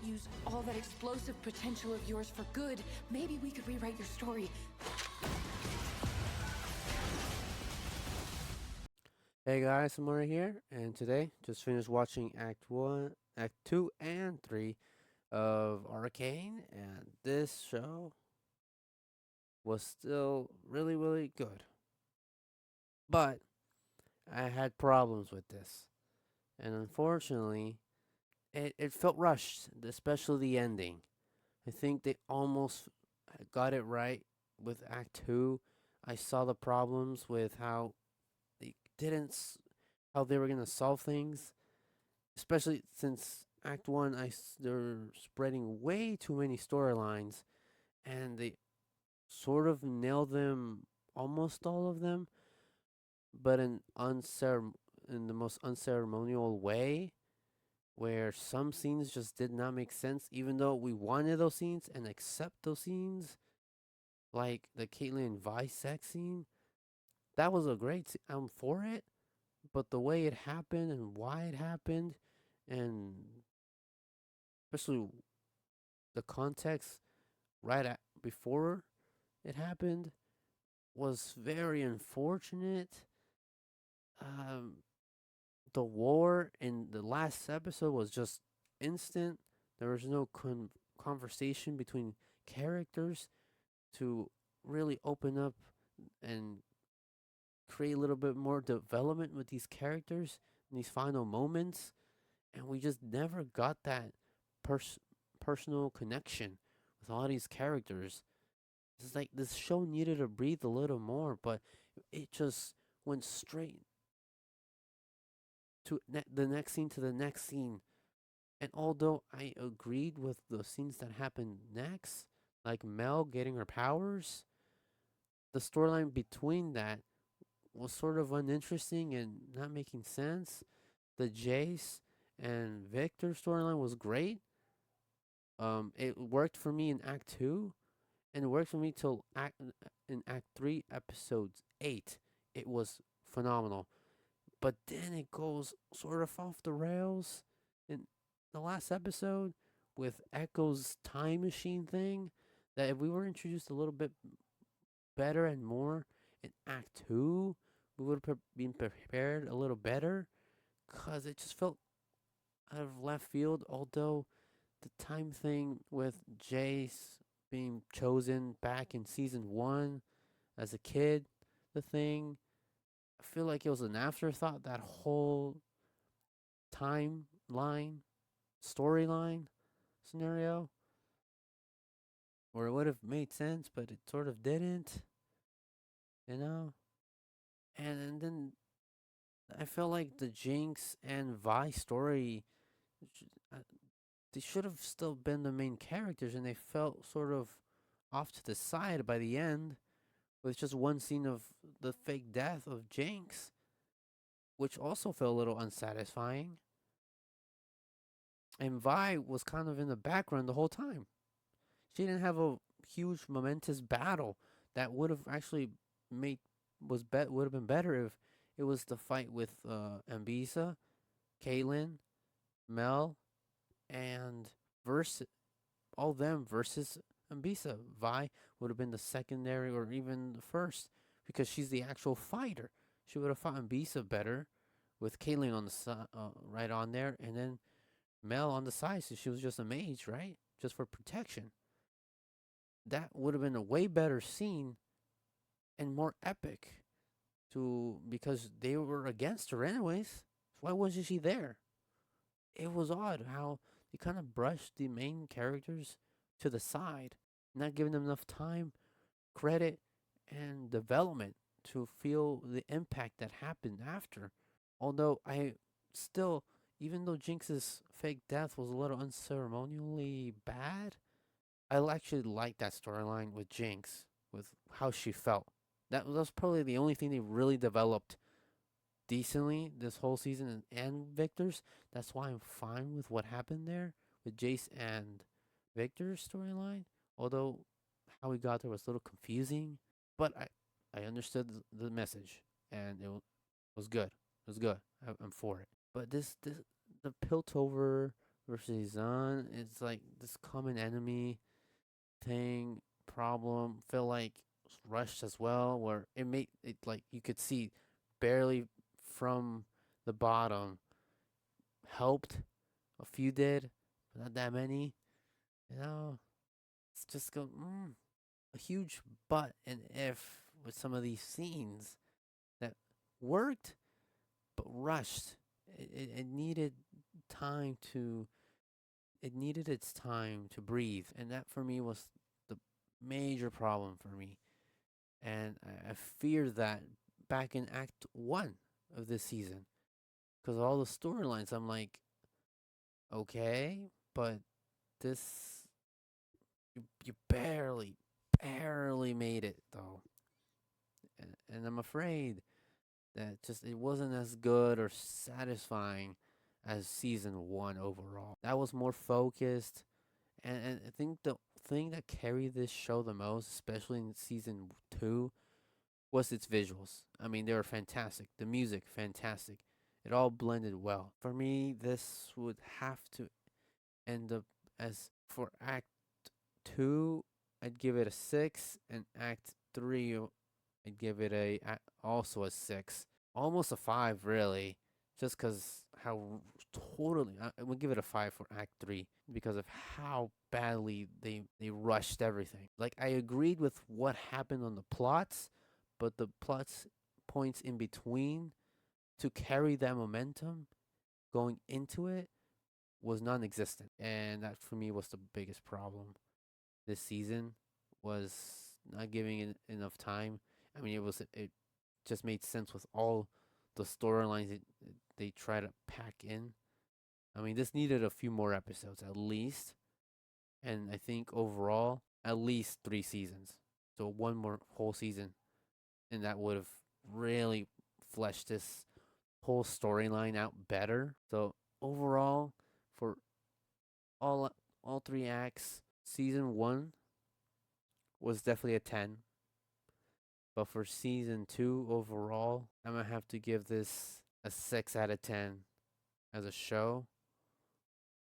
use all that explosive potential of yours for good, maybe we could rewrite your story. Hey guys, Samura here, and today just finished watching Act 1, Act 2, and 3 of Arcane, and this show was still really, really good. But I had problems with this, and unfortunately, it felt rushed, especially the ending. I think they almost got it right with Act 2. I saw the problems with how they didn't, how they were going to solve things, especially since Act One, they're spreading way too many storylines, and they sort of nailed them, almost all of them, but in the most unceremonial way, where some scenes just did not make sense, even though we wanted those scenes and accept those scenes, like the Caitlyn and Vi sex scene. That was a great. I'm for it, but the way it happened and why it happened, and especially the context before it happened was very unfortunate. Um, the war in the last episode was just instant. There was no conversation between characters to really open up and create a little bit more development with these characters in these final moments. And we just never got that pers- personal connection with all these characters. It's like this show needed to breathe a little more, but it just went straight to the next scene to the next scene. And although I agreed with the scenes that happened next, like Mel getting her powers, the storyline between that was sort of uninteresting and not making sense. The Jace and Victor storyline was great. It worked for me in Act 2, and it worked for me till in Act 3, Episodes 8. It was phenomenal. But then it goes sort of off the rails in the last episode with Echo's time machine thing. That if we were introduced a little bit better and more in Act 2, we would have been prepared a little better. Because it just felt out of left field, although the time thing with Jace being chosen back in season 1 as a kid, the thing, I feel like it was an afterthought, that whole timeline, storyline scenario, where it would have made sense, but it sort of didn't, you know? And then I felt like the Jinx and Vi story, uh, they should have still been the main characters, and they felt sort of off to the side by the end with just one scene of the fake death of Jinx, which also felt a little unsatisfying. And Vi was kind of in the background the whole time. She didn't have a huge momentous battle that would have actually made would have been better if it was the fight with Ambisa, Caitlyn, Mel, and versus all them versus Ambisa. Vi would have been the secondary or even the first because she's the actual fighter. She would have fought Ambisa better with Caitlyn on the right on there, and then Mel on the side. So she was just a mage, right? Just for protection. That would have been a way better scene and more epic to because they were against her anyways. Why wasn't she there? It was odd how they kind of brushed the main characters to the side, not giving them enough time, credit, and development to feel the impact that happened after. Although I still, even though Jinx's fake death was a little unceremonially bad, I actually like that storyline with Jinx, with how she felt. That was probably the only thing they really developed decently this whole season, and Victor's. That's why I'm fine with what happened there with Jace and Victor's storyline. Although how we got there was a little confusing, but I understood the message, and was good. It was good. I'm for it. But this the Piltover versus on. It's like this common enemy thing problem. Feel like rushed as well, where it made it like you could see barely from the bottom. Helped a few did, but not that many. You know, it's just a huge but and if with some of these scenes that worked but rushed. It needed time to it needed its time to breathe, and that for me was the major problem for me. And I fear that back in Act One of this season, because all the storylines, I'm like, okay, but this you barely made it though, and I'm afraid that just it wasn't as good or satisfying as season one overall. That was more focused, and I think the thing that carried this show the most, especially in season two, was its visuals. I mean, they were fantastic. The music, fantastic. It all blended well. For me, this would have to end up as for Act two, I'd give it a 6, and Act three, I'd give it also a 6, almost a 5, really, just because how totally I would give it a 5 for Act three because of how badly they rushed everything. Like I agreed with what happened on the plots, but the plots points in between to carry that momentum going into it was non-existent, and that for me was the biggest problem this season was not giving it enough time. I mean, it just made sense with all the storylines they try to pack in. I mean, this needed a few more episodes at least, and I think overall at least 3 seasons. So one more whole season, and that would have really fleshed this whole storyline out better. So overall, for all all 3 acts, season one was definitely a 10. But for season two overall, I'm gonna have to give this a 6 out of 10 as a show,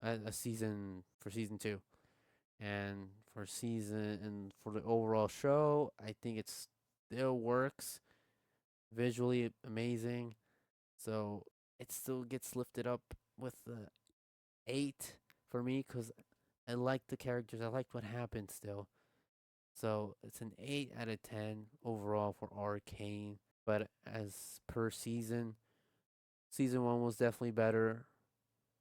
a season for season two, and for the overall show, I think it still works, visually amazing, so it still gets lifted up with the 8 for me because I like the characters, I like what happened still. So it's an 8 out of 10 overall for Arcane. But as per season, season one was definitely better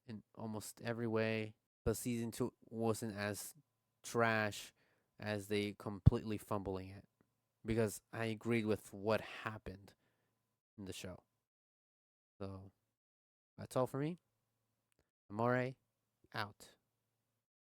in almost every way. But season two wasn't as trash as they completely fumbling it. Because I agreed with what happened in the show. So that's all for me. Amore out.